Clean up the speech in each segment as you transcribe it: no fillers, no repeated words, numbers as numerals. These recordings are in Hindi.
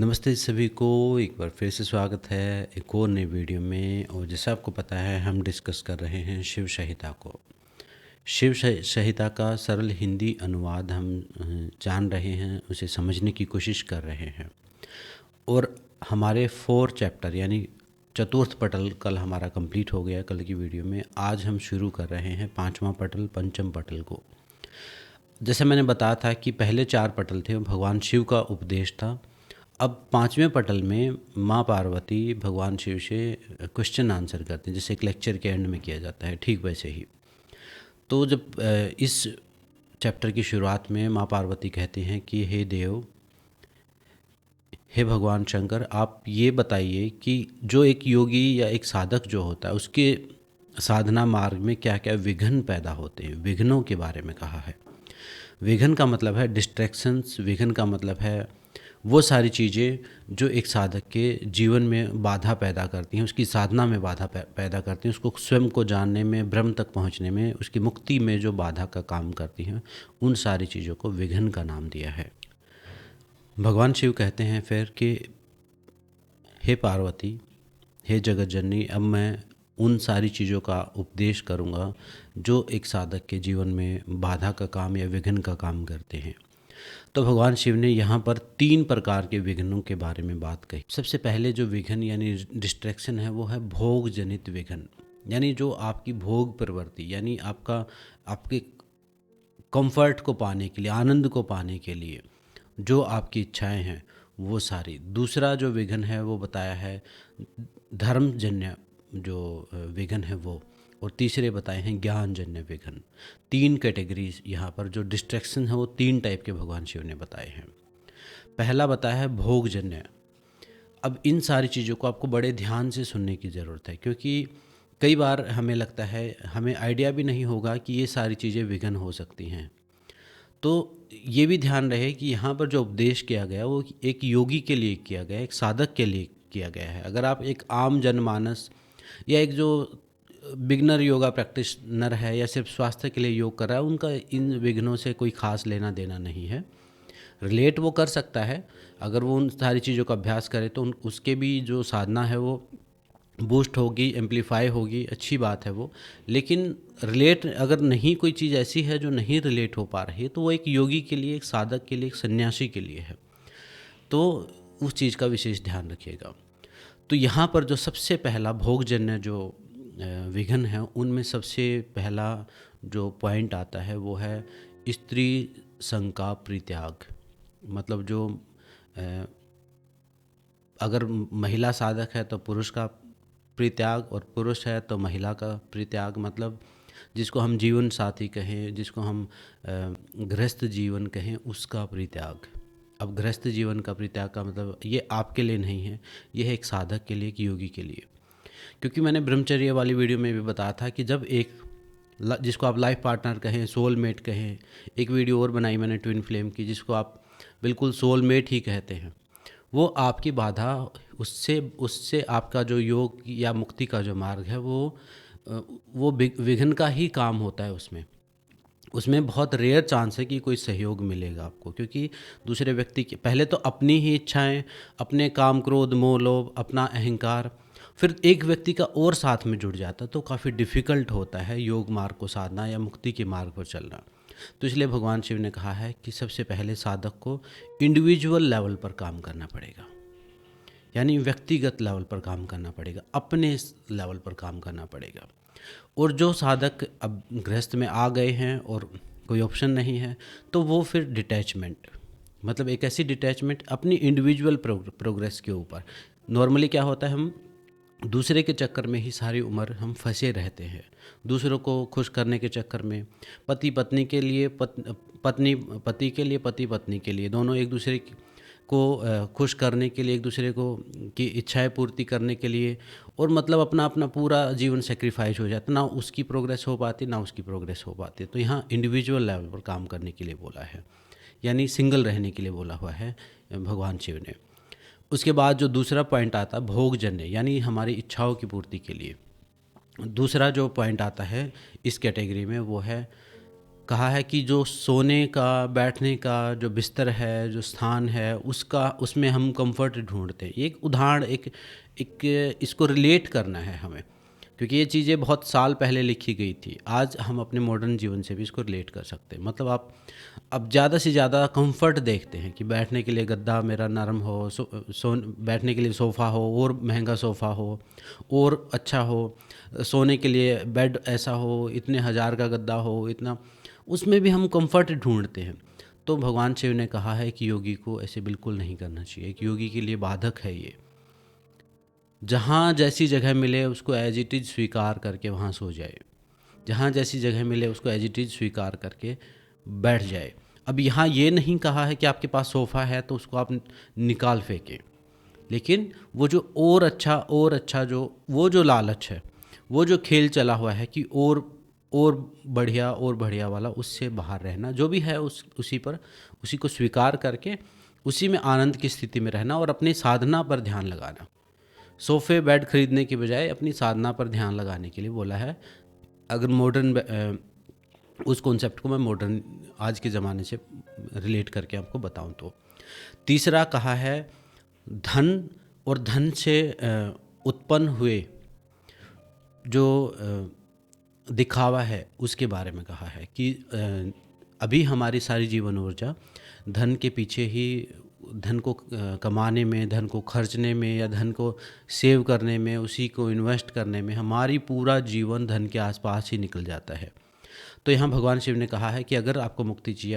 नमस्ते सभी को। एक बार फिर से स्वागत है एक और नई वीडियो में। और जैसा आपको पता है हम डिस्कस कर रहे हैं शिव संहिता को। शिव संहिता का सरल हिंदी अनुवाद हम जान रहे हैं, उसे समझने की कोशिश कर रहे हैं। और हमारे 4 चैप्टर यानी चतुर्थ पटल कल हमारा कंप्लीट हो गया कल की वीडियो में। आज हम शुरू कर रहे हैं 5वां पटल पंचम पटल को। जैसे मैंने बताया था कि पहले 4 पटल थे भगवान शिव का उपदेश था। अब 5वें पटल में माँ पार्वती भगवान शिव से क्वेश्चन आंसर करते हैं, जैसे एक लेक्चर के एंड में किया जाता है, ठीक वैसे ही। तो जब इस चैप्टर की शुरुआत में माँ पार्वती कहती हैं कि हे देव, हे भगवान शंकर, आप ये बताइए कि जो एक योगी या एक साधक जो होता है उसके साधना मार्ग में क्या क्या विघ्न पैदा होते हैं। विघ्नों के बारे में कहा है। विघ्न का मतलब है डिस्ट्रैक्शंस। विघ्न का मतलब है वो सारी चीज़ें जो एक साधक के जीवन में बाधा पैदा करती हैं, उसकी साधना में बाधा पैदा करती हैं, उसको स्वयं को जानने में, ब्रह्म तक पहुंचने में, उसकी मुक्ति में जो बाधा का काम करती हैं, उन सारी चीज़ों को विघ्न का नाम दिया है। भगवान शिव कहते हैं फिर कि हे पार्वती, हे जगत जननी, अब मैं उन सारी चीज़ों का उपदेश करूँगा जो एक साधक के जीवन में बाधा का काम या विघ्न का काम करते हैं। तो भगवान शिव ने यहाँ पर 3 प्रकार के विघ्नों के बारे में बात कही। सबसे पहले जो विघ्न यानी डिस्ट्रैक्शन है वो है भोग जनित विघ्न, यानी जो आपकी भोग प्रवृत्ति यानी आपके कंफर्ट को पाने के लिए, आनंद को पाने के लिए जो आपकी इच्छाएं हैं वो सारी। दूसरा जो विघ्न है वो बताया है धर्मजन्य जो विघ्न है वो। और तीसरे बताए हैं ज्ञानजन्य विघ्न। 3 कैटेगरीज यहाँ पर जो डिस्ट्रैक्शन है वो 3 टाइप के भगवान शिव ने बताए हैं। पहला बताया है भोगजन्य। अब इन सारी चीज़ों को आपको बड़े ध्यान से सुनने की ज़रूरत है, क्योंकि कई बार हमें लगता है, हमें आइडिया भी नहीं होगा कि ये सारी चीज़ें विघ्न हो सकती हैं। तो ये भी ध्यान रहे कि यहाँ पर जो उपदेश किया गया वो एक योगी के लिए किया गया, एक साधक के लिए किया गया है। अगर आप एक आम जनमानस या एक जो बिगनर योगा प्रैक्टिशनर है या सिर्फ स्वास्थ्य के लिए योग कर रहा है, उनका इन विघ्नों से कोई खास लेना देना नहीं है। रिलेट वो कर सकता है, अगर वो उन सारी चीज़ों का अभ्यास करे तो उसके भी जो साधना है वो बूस्ट होगी, एम्पलीफाई होगी, अच्छी बात है वो। लेकिन रिलेट अगर नहीं, कोई चीज़ ऐसी है जो नहीं रिलेट हो पा रही है, तो वो एक योगी के लिए, एक साधक के लिए, एक सन्यासी के लिए है। तो उस चीज़ का विशेष ध्यान रखिएगा। तो यहाँ पर जो सबसे पहला भोगजन्य जो विघ्न है, उनमें सबसे पहला जो पॉइंट आता है वो है स्त्री संग का परित्याग। मतलब जो अगर महिला साधक है तो पुरुष का परित्याग, और पुरुष है तो महिला का परित्याग। मतलब जिसको हम जीवन साथी कहें, जिसको हम गृहस्थ जीवन कहें, उसका परित्याग। अब गृहस्थ जीवन का परित्याग का मतलब ये आपके लिए नहीं है, ये है एक साधक के लिए, एक योगी के लिए। क्योंकि मैंने ब्रह्मचर्य वाली वीडियो में भी बताया था कि जब एक जिसको आप लाइफ पार्टनर कहें, सोलमेट कहें, एक वीडियो और बनाई मैंने ट्विन फ्लेम की, जिसको आप बिल्कुल सोलमेट ही कहते हैं, वो आपकी बाधा, उससे उससे आपका जो योग या मुक्ति का जो मार्ग है वो विघ्न का ही काम होता है। उसमें बहुत रेयर चांस है कि कोई सहयोग मिलेगा आपको, क्योंकि दूसरे व्यक्ति के पहले तो अपनी ही इच्छाएं, अपने काम क्रोध मोह लोभ, अपना अहंकार, फिर एक व्यक्ति का और साथ में जुड़ जाता, तो काफ़ी डिफ़िकल्ट होता है योग मार्ग को साधना या मुक्ति के मार्ग पर चलना। तो इसलिए भगवान शिव ने कहा है कि सबसे पहले साधक को इंडिविजुअल लेवल पर काम करना पड़ेगा, यानी व्यक्तिगत लेवल पर काम करना पड़ेगा, अपने लेवल पर काम करना पड़ेगा। और जो साधक अब गृहस्थ में आ गए हैं और कोई ऑप्शन नहीं है, तो वो फिर डिटैचमेंट, मतलब एक ऐसी डिटैचमेंट अपनी इंडिविजुअल प्रोग्रेस के ऊपर। नॉर्मली क्या होता है, हम दूसरे के चक्कर में ही सारी उम्र हम फंसे रहते हैं। दूसरों को खुश करने के चक्कर में, पति पत्नी के लिए पत्नी पति के लिए, पति पत्नी के लिए, दोनों एक दूसरे को खुश करने के लिए, एक दूसरे को की इच्छाएं पूर्ति करने के लिए, और मतलब अपना अपना पूरा जीवन सेक्रीफाइस हो जाता, ना उसकी प्रोग्रेस हो पाती ना उसकी प्रोग्रेस हो पाती। तो यहाँ इंडिविजुअल लेवल पर काम करने के लिए बोला है, यानी सिंगल रहने के लिए बोला हुआ है भगवान शिव ने। उसके बाद जो दूसरा पॉइंट आता है भोगजन्य, यानी हमारी इच्छाओं की पूर्ति के लिए। दूसरा जो पॉइंट आता है इस कैटेगरी में वो है कहा है कि जो सोने का, बैठने का जो बिस्तर है, जो स्थान है, उसका उसमें हम कंफर्ट ढूँढते हैं। ये एक उदाहरण, एक एक इसको रिलेट करना है हमें, क्योंकि ये चीज़ें बहुत साल पहले लिखी गई थी। आज हम अपने मॉडर्न जीवन से भी इसको रिलेट कर सकते हैं। मतलब आप अब ज़्यादा से ज़्यादा कंफर्ट देखते हैं कि बैठने के लिए गद्दा मेरा नरम हो, बैठने के लिए सोफ़ा हो और महंगा सोफ़ा हो और अच्छा हो, सोने के लिए बेड ऐसा हो, इतने हज़ार का गद्दा हो, इतना, उसमें भी हम कंफर्ट ढूंढते हैं। तो भगवान शिव ने कहा है कि योगी को ऐसे बिल्कुल नहीं करना चाहिए। एक योगी के लिए बाधक है ये। जहाँ जैसी जगह मिले उसको एज इट इज़ स्वीकार करके वहाँ सो जाए, जहाँ जैसी जगह मिले उसको एज इट इज़ स्वीकार करके बैठ जाए। अब यहाँ ये नहीं कहा है कि आपके पास सोफ़ा है तो उसको आप निकाल फेंकें, लेकिन वो जो और अच्छा जो वो जो लालच है, वो जो खेल चला हुआ है कि और बढ़िया वाला, उससे बाहर रहना। जो भी है उसी को स्वीकार करके उसी में आनंद की स्थिति में रहना और अपनी साधना पर ध्यान लगाना। सोफ़े बेड खरीदने के बजाय अपनी साधना पर ध्यान लगाने के लिए बोला है। अगर उस कॉन्सेप्ट को मैं मॉडर्न आज के ज़माने से रिलेट करके आपको बताऊं तो तीसरा कहा है धन और धन से उत्पन्न हुए जो दिखावा है उसके बारे में कहा है कि अभी हमारी सारी जीवन ऊर्जा धन के पीछे ही, धन को कमाने में, धन को खर्चने में या धन को सेव करने में, उसी को इन्वेस्ट करने में हमारी पूरा जीवन धन के आसपास ही निकल जाता है। तो यहाँ भगवान शिव ने कहा है कि अगर आपको मुक्ति चाहिए,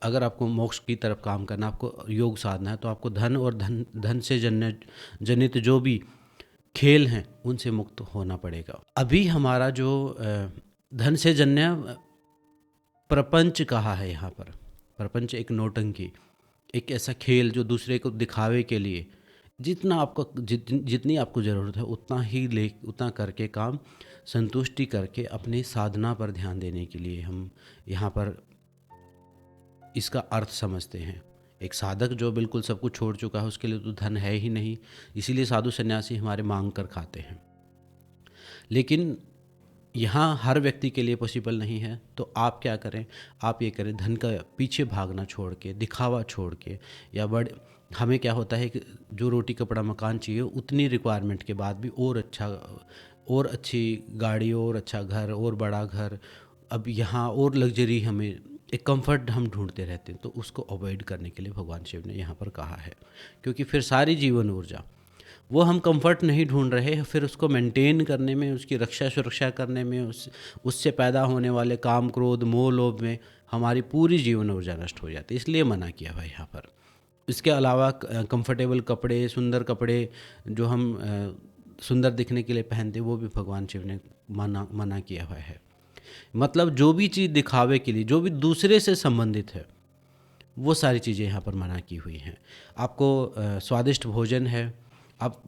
अगर आपको मोक्ष की तरफ काम करना, आपको योग साधना है, तो आपको धन और धन से जनित जो भी खेल हैं उनसे मुक्त होना पड़ेगा। अभी हमारा जो धन से जन्य प्रपंच कहा है यहाँ पर, प्रपंच एक नौटंकी, एक ऐसा खेल जो दूसरे को दिखावे के लिए जितनी आपको ज़रूरत है उतना करके काम संतुष्टि करके अपनी साधना पर ध्यान देने के लिए हम यहाँ पर इसका अर्थ समझते हैं। एक साधक जो बिल्कुल सब कुछ छोड़ चुका है उसके लिए तो धन है ही नहीं, इसीलिए साधु सन्यासी हमारे मांग कर खाते हैं। लेकिन यहाँ हर व्यक्ति के लिए पॉसिबल नहीं है, तो आप क्या करें, आप ये करें, धन का पीछे भागना छोड़ के, दिखावा छोड़ के, या हमें क्या होता है कि जो रोटी कपड़ा मकान चाहिए उतनी रिक्वायरमेंट के बाद भी और अच्छी गाड़ी और अच्छा घर और बड़ा घर, अब यहाँ और लग्जरी, हमें एक कंफर्ट हम ढूंढते रहते हैं। तो उसको अवॉइड करने के लिए भगवान शिव ने यहाँ पर कहा है, क्योंकि फिर सारी जीवन ऊर्जा वो हम कंफर्ट नहीं ढूंढ रहे, फिर उसको मेंटेन करने में, उसकी रक्षा सुरक्षा करने में, उससे पैदा होने वाले काम क्रोध मोह लोभ में हमारी पूरी जीवन ऊर्जा नष्ट हो जाती है। इसलिए मना किया हुआ है यहाँ पर। इसके अलावा कंफर्टेबल कपड़े, सुंदर कपड़े जो हम सुंदर दिखने के लिए पहनते, वो भी भगवान शिव ने मना किया हुआ है। मतलब जो भी चीज़ दिखावे के लिए, जो भी दूसरे से संबंधित है, वो सारी चीज़ें यहाँ पर मना की हुई हैं। आपको स्वादिष्ट भोजन है, अब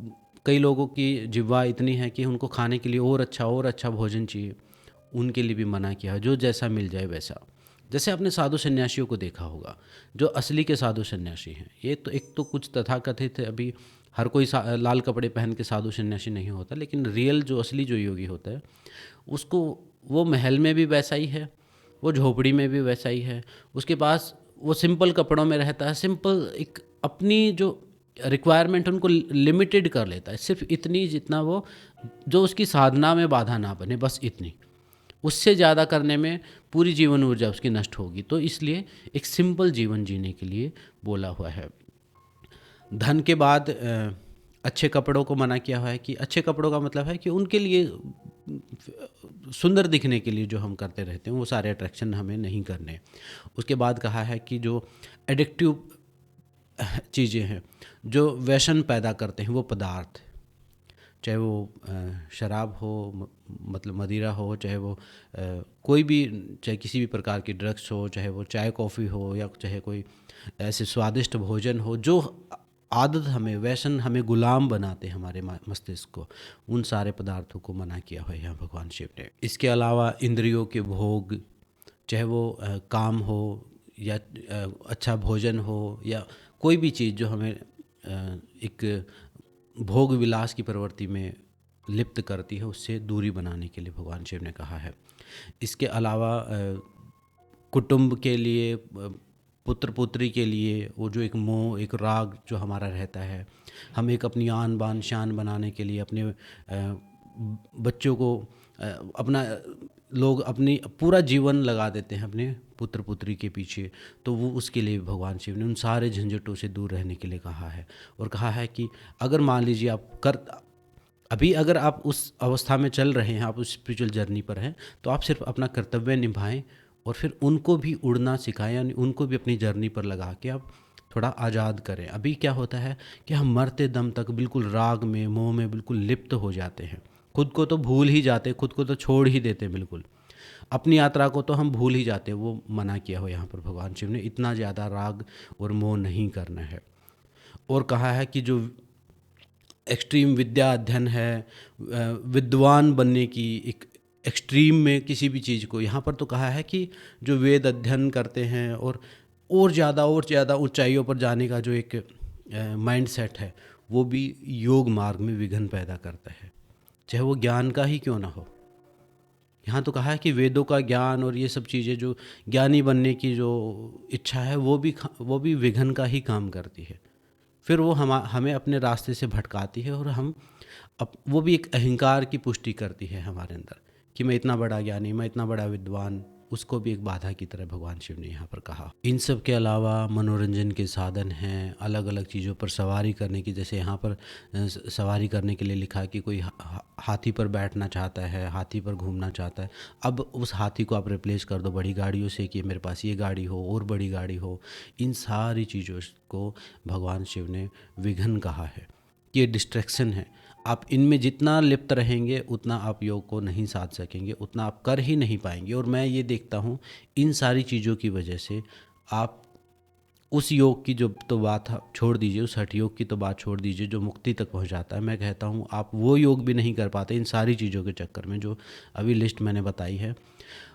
कई लोगों की जिह्वा इतनी है कि उनको खाने के लिए और अच्छा भोजन चाहिए, उनके लिए भी मना किया है, जो जैसा मिल जाए वैसा। जैसे आपने साधु सन्यासियों को देखा होगा, जो असली के साधु सन्यासी हैं, ये तो एक तो कुछ तथाकथित है, अभी हर कोई लाल कपड़े पहन के साधु सन्यासी नहीं होता, लेकिन रियल जो असली जो योगी होता है उसको, वो महल में भी वैसा ही है, वो झोपड़ी में भी वैसा ही है, उसके पास वो सिंपल कपड़ों में रहता है, सिंपल एक अपनी जो रिक्वायरमेंट उनको लिमिटेड कर लेता है, सिर्फ इतनी जितना वो, जो उसकी साधना में बाधा ना बने, बस इतनी। उससे ज़्यादा करने में पूरी जीवन ऊर्जा उसकी नष्ट होगी। तो इसलिए एक सिंपल जीवन जीने के लिए बोला हुआ है। धन के बाद अच्छे कपड़ों को मना किया हुआ है, कि अच्छे कपड़ों का मतलब है कि उनके लिए सुंदर दिखने के लिए जो हम करते रहते हैं वो सारे अट्रैक्शन हमें नहीं करने। उसके बाद कहा है कि जो एडिक्टिव चीज़ें हैं, जो व्यसन पैदा करते हैं, वो पदार्थ, चाहे वो शराब हो, मतलब मदिरा हो, चाहे वो कोई भी, चाहे किसी भी प्रकार की ड्रग्स हो, चाहे वो चाय कॉफ़ी हो, या चाहे कोई ऐसे स्वादिष्ट भोजन हो, जो आदत हमें, व्यसन हमें गुलाम बनाते हमारे मस्तिष्क को, उन सारे पदार्थों को मना किया हुआ है यहाँ भगवान शिव ने। इसके अलावा इंद्रियों के भोग, चाहे वो काम हो या अच्छा भोजन हो, या कोई भी चीज़ जो हमें एक भोग विलास की प्रवृत्ति में लिप्त करती है, उससे दूरी बनाने के लिए भगवान शिव ने कहा है। इसके अलावा कुटुंब के लिए, पुत्र पुत्री के लिए वो जो एक मोह, एक राग जो हमारा रहता है, हम एक अपनी आन बान शान बनाने के लिए अपने बच्चों को अपना लोग अपनी पूरा जीवन लगा देते हैं अपने पुत्र पुत्री के पीछे, तो वो उसके लिए भगवान शिव ने उन सारे झंझटों से दूर रहने के लिए कहा है। और कहा है कि अगर मान लीजिए अभी अगर आप उस अवस्था में चल रहे हैं, आप उस स्पिरिचुअल जर्नी पर हैं, तो आप सिर्फ अपना कर्तव्य निभाएं और फिर उनको भी उड़ना सिखाएं, यानी उनको भी अपनी जर्नी पर लगा के आप थोड़ा आज़ाद करें। अभी क्या होता है कि हम मरते दम तक बिल्कुल राग में, मोह में बिल्कुल लिप्त हो जाते हैं, खुद को तो भूल ही जाते, खुद को तो छोड़ ही देते, बिल्कुल अपनी यात्रा को तो हम भूल ही जाते। वो मना किया हो यहाँ पर भगवान शिव ने, इतना ज़्यादा राग और मोह नहीं करना है। और कहा है कि जो एक्सट्रीम विद्या अध्ययन है, विद्वान बनने की एक एक्सट्रीम में किसी भी चीज़ को, यहाँ पर तो कहा है कि जो वेद अध्ययन करते हैं और ज़्यादा ऊंचाइयों पर जाने का जो एक माइंड सेट है, वो भी योग मार्ग में विघ्न पैदा करता है, चाहे वो ज्ञान का ही क्यों ना हो। यहाँ तो कहा है कि वेदों का ज्ञान और ये सब चीज़ें, जो ज्ञानी बनने की जो इच्छा है, वो भी विघ्न का ही काम करती है। फिर वो हमें अपने रास्ते से भटकाती है, और वो भी एक अहंकार की पुष्टि करती है हमारे अंदर कि मैं इतना बड़ा ज्ञानी, मैं इतना बड़ा विद्वान, उसको भी एक बाधा की तरह भगवान शिव ने यहाँ पर कहा। इन सब के अलावा मनोरंजन के साधन हैं, अलग अलग चीज़ों पर सवारी करने की, जैसे यहाँ पर सवारी करने के लिए लिखा है कि कोई हाथी पर बैठना चाहता है, हाथी पर घूमना चाहता है, अब उस हाथी को आप रिप्लेस कर दो बड़ी गाड़ियों से कि मेरे पास ये गाड़ी हो और बड़ी गाड़ी हो। इन सारी चीज़ों को भगवान शिव ने विघ्न कहा है कि ये डिस्ट्रैक्शन है। आप इनमें जितना लिप्त रहेंगे उतना आप योग को नहीं साध सकेंगे, उतना आप कर ही नहीं पाएंगे। और मैं ये देखता हूँ इन सारी चीज़ों की वजह से आप उस योग की जो तो बात छोड़ दीजिए, उस हठ योग की तो बात छोड़ दीजिए जो मुक्ति तक पहुँच जाता है, मैं कहता हूँ आप वो योग भी नहीं कर पाते इन सारी चीज़ों के चक्कर में। जो अभी लिस्ट मैंने बताई है,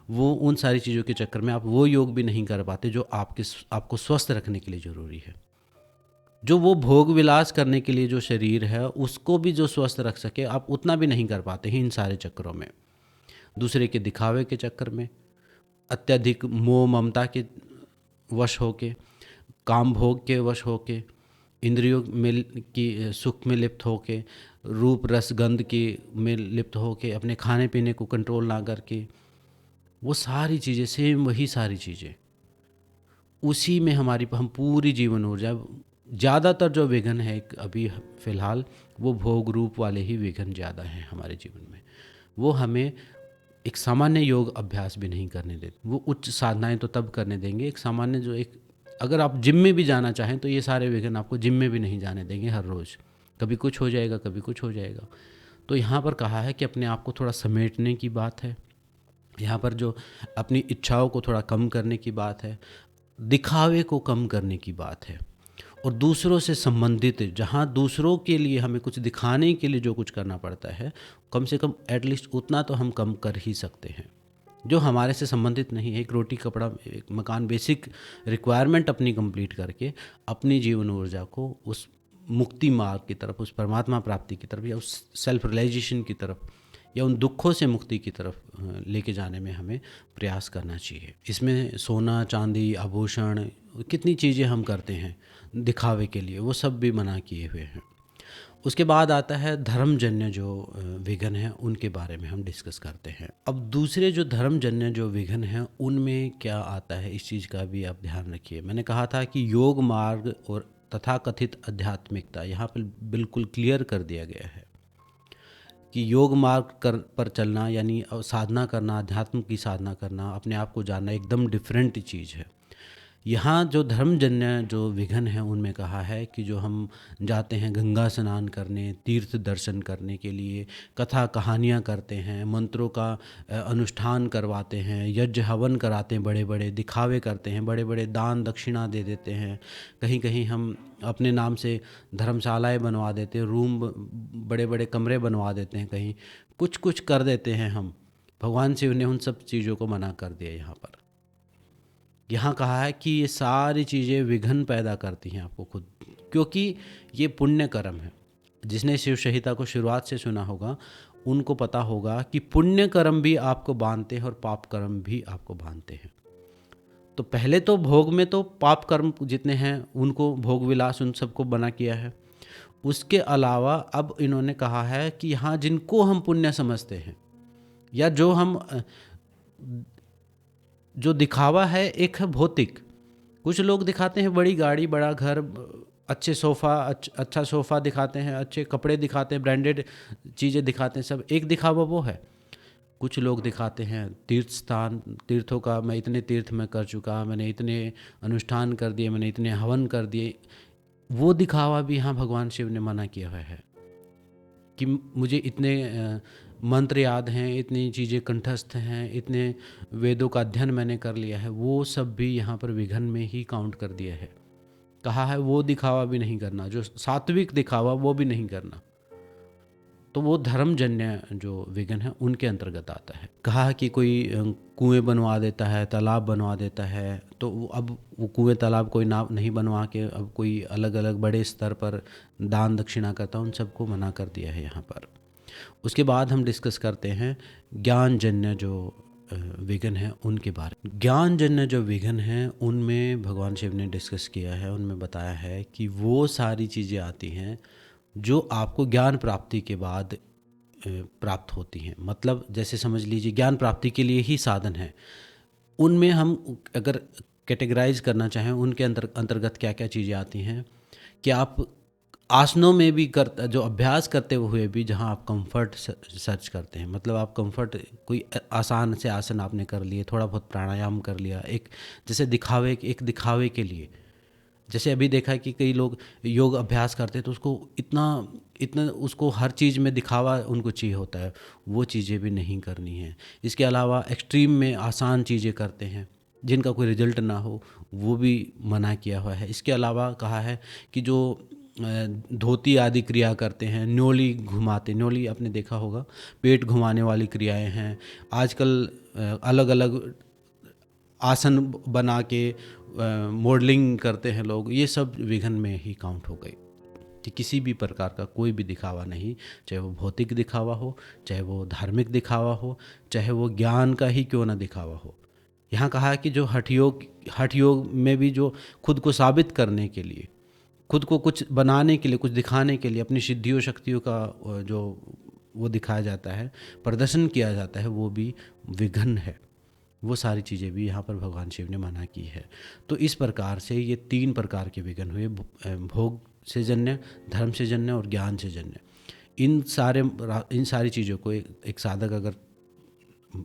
वो उन सारी चीज़ों के चक्कर में आप वो योग भी नहीं कर पाते जो आपको स्वस्थ रखने के लिए ज़रूरी है। जो वो भोग विलास करने के लिए जो शरीर है, उसको भी जो स्वस्थ रख सके, आप उतना भी नहीं कर पाते हैं इन सारे चक्करों में। दूसरे के दिखावे के चक्कर में, अत्यधिक मोह ममता के वश होके, काम भोग के वश होके, इंद्रियों में की सुख में लिप्त होके, रूप रस गंध की में लिप्त होके, अपने खाने पीने को कंट्रोल ना करके, वो सारी चीज़ें सेम वही सारी चीज़ें, उसी में हम पूरी जीवन ऊर्जा, ज़्यादातर जो विघ्न है अभी फ़िलहाल, वो भोग रूप वाले ही विघ्न ज़्यादा हैं हमारे जीवन में। वो हमें एक सामान्य योग अभ्यास भी नहीं करने देते। वो उच्च साधनाएं तो तब करने देंगे, एक सामान्य जो एक, अगर आप जिम में भी जाना चाहें तो ये सारे विघ्न आपको जिम में भी नहीं जाने देंगे हर रोज़। कभी कुछ हो जाएगा, कभी कुछ हो जाएगा। तो यहाँ पर कहा है कि अपने आप को थोड़ा समेटने की बात है, यहाँ पर जो अपनी इच्छाओं को थोड़ा कम करने की बात है, दिखावे को कम करने की बात है, और दूसरों से संबंधित, जहाँ दूसरों के लिए हमें कुछ दिखाने के लिए जो कुछ करना पड़ता है, कम से कम एटलीस्ट उतना तो हम कम कर ही सकते हैं। जो हमारे से संबंधित नहीं है, एक रोटी कपड़ा एक मकान, बेसिक रिक्वायरमेंट अपनी कंप्लीट करके अपनी जीवन ऊर्जा को उस मुक्ति मार्ग की तरफ, उस परमात्मा प्राप्ति की तरफ, या उस सेल्फ रियलाइजेशन की तरफ, या उन दुखों से मुक्ति की तरफ लेके जाने में हमें प्रयास करना चाहिए। इसमें सोना चांदी आभूषण कितनी चीज़ें हम करते हैं दिखावे के लिए, वो सब भी मना किए हुए हैं। उसके बाद आता है धर्मजन्य जो विघ्न हैं, उनके बारे में हम डिस्कस करते हैं। अब दूसरे जो धर्मजन्य जो विघ्न हैं, उनमें क्या आता है, इस चीज़ का भी आप ध्यान रखिए। मैंने कहा था कि योग मार्ग और तथाकथित आध्यात्मिकता, यहाँ पर बिल्कुल क्लियर कर दिया गया है कि योग मार्ग पर चलना यानी साधना करना, अध्यात्म की साधना करना, अपने आप को जानना एकदम डिफरेंट चीज़ है। यहाँ जो धर्मजन्य जो विघ्न है, उनमें कहा है कि जो हम जाते हैं गंगा स्नान करने, तीर्थ दर्शन करने के लिए, कथा कहानियाँ करते हैं, मंत्रों का अनुष्ठान करवाते हैं, यज्ञ हवन कराते हैं, बड़े बड़े दिखावे करते हैं, बड़े बड़े दान दक्षिणा दे देते हैं, कहीं कहीं हम अपने नाम से धर्मशालाएँ बनवा देते हैं, रूम बड़े बड़े कमरे बनवा देते हैं, कहीं कुछ कुछ कर देते हैं हम। भगवान शिव ने उन सब चीज़ों को मना कर दिया। यहाँ कहा है कि ये सारी चीज़ें विघ्न पैदा करती हैं आपको खुद, क्योंकि ये पुण्य कर्म है। जिसने शिव संहिता को शुरुआत से सुना होगा उनको पता होगा कि पुण्य कर्म भी आपको बांधते हैं और पाप कर्म भी आपको बांधते हैं। तो पहले तो भोग में तो पाप कर्म जितने हैं उनको भोग विलास उन सबको बना किया है। उसके अलावा अब इन्होंने कहा है कि यहाँ जिनको हम पुण्य समझते हैं या जो दिखावा है एक है भौतिक। कुछ लोग दिखाते हैं बड़ी गाड़ी, बड़ा घर, अच्छे सोफ़ा, अच्छा सोफ़ा दिखाते हैं, अच्छे कपड़े दिखाते हैं, ब्रांडेड चीज़ें दिखाते हैं, सब एक दिखावा वो है। कुछ लोग दिखाते हैं तीर्थ स्थान, तीर्थों का, मैं इतने तीर्थ में कर चुका, मैंने इतने अनुष्ठान कर दिए, मैंने इतने हवन कर दिए। वो दिखावा भी यहाँ भगवान शिव ने मना किया हुआ है कि मुझे इतने मंत्र याद हैं, इतनी चीज़ें कंठस्थ हैं, इतने वेदों का अध्ययन मैंने कर लिया है, वो सब भी यहाँ पर विघन में ही काउंट कर दिया है। कहा है वो दिखावा भी नहीं करना, जो सात्विक दिखावा वो भी नहीं करना। तो वो धर्मजन्य जो विघन है उनके अंतर्गत आता है। कहा कि कोई कुएं बनवा देता है, तालाब बनवा देता है, तो अब वो कुएं तालाब कोई ना नहीं बनवा के अब कोई अलग अलग बड़े स्तर पर दान दक्षिणा करता, उन सबको मना कर दिया है यहाँ पर। उसके बाद हम डिस्कस करते हैं ज्ञानजन्य जो विघन है उनके बारे में। ज्ञानजन्य जो विघन हैं उनमें भगवान शिव ने डिस्कस किया है, उनमें बताया है कि वो सारी चीज़ें आती हैं जो आपको ज्ञान प्राप्ति के बाद प्राप्त होती हैं। मतलब जैसे समझ लीजिए ज्ञान प्राप्ति के लिए ही साधन है। उनमें हम अगर कैटेगराइज करना चाहें उनके अंतर्गत क्या क्या चीज़ें आती हैं कि आप आसनों में भी जो अभ्यास करते हुए भी जहाँ आप कंफर्ट सर्च करते हैं, मतलब आप कंफर्ट कोई आसान से आसन आपने कर लिए, थोड़ा बहुत प्राणायाम कर लिया, एक जैसे दिखावे के लिए। जैसे अभी देखा है कि कई लोग योग अभ्यास करते हैं तो उसको इतना उसको हर चीज़ में दिखावा उनको चाहिए होता है, वो चीज़ें भी नहीं करनी है। इसके अलावा एक्सट्रीम में आसान चीज़ें करते हैं जिनका कोई रिजल्ट ना हो, वो भी मना किया हुआ है। इसके अलावा कहा है कि जो धोती आदि क्रिया करते हैं, न्योली घुमाते, न्योली आपने देखा होगा, पेट घुमाने वाली क्रियाएं हैं। आजकल अलग अलग आसन बना के मॉडलिंग करते हैं लोग, ये सब विघन में ही काउंट हो गई। कि किसी भी प्रकार का कोई भी दिखावा नहीं, चाहे वो भौतिक दिखावा हो, चाहे वो धार्मिक दिखावा हो, चाहे वो ज्ञान का ही क्यों ना दिखावा हो। यहाँ कहा है कि जो हठ योग में भी जो खुद को साबित करने के लिए, खुद को कुछ बनाने के लिए, कुछ दिखाने के लिए, अपनी सिद्धियों शक्तियों का जो वो दिखाया जाता है, प्रदर्शन किया जाता है, वो भी विघन है। वो सारी चीज़ें भी यहाँ पर भगवान शिव ने मना की है। तो इस प्रकार से ये 3 प्रकार के विघन हुए, भोग से जन्य, धर्म से जन्य और ज्ञान से जन्य। इन सारी चीज़ों को एक साधक अगर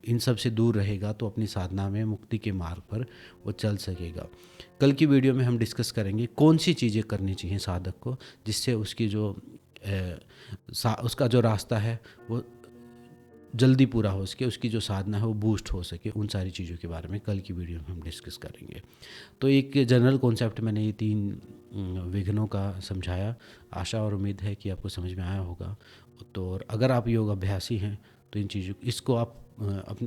इन सब से दूर रहेगा तो अपनी साधना में मुक्ति के मार्ग पर वो चल सकेगा। कल की वीडियो में हम डिस्कस करेंगे कौन सी चीज़ें करनी चाहिए साधक को, जिससे उसकी जो उसका जो रास्ता है वो जल्दी पूरा हो सके, उसकी जो साधना है वो बूस्ट हो सके। उन सारी चीज़ों के बारे में कल की वीडियो में हम डिस्कस करेंगे। तो एक जनरल कॉन्सेप्ट मैंने ये 3 विघ्नों का समझाया। आशा और उम्मीद है कि आपको समझ में आया होगा। तो अगर आप योग अभ्यासी हैं तो इन चीज़ों इसको आप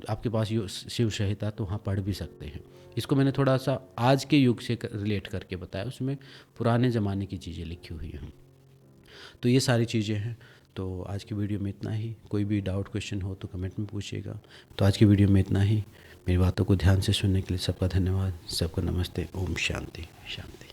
आपके पास शिव संहिता तो वहाँ पढ़ भी सकते हैं। इसको मैंने थोड़ा सा आज के युग से रिलेट करके बताया, उसमें पुराने ज़माने की चीज़ें लिखी हुई हैं। तो ये सारी चीज़ें हैं। तो आज की वीडियो में इतना ही। कोई भी डाउट क्वेश्चन हो तो कमेंट में पूछिएगा। तो आज की वीडियो में इतना ही। मेरी बातों को ध्यान से सुनने के लिए सबका धन्यवाद। सबको नमस्ते। ओम शांति शांति।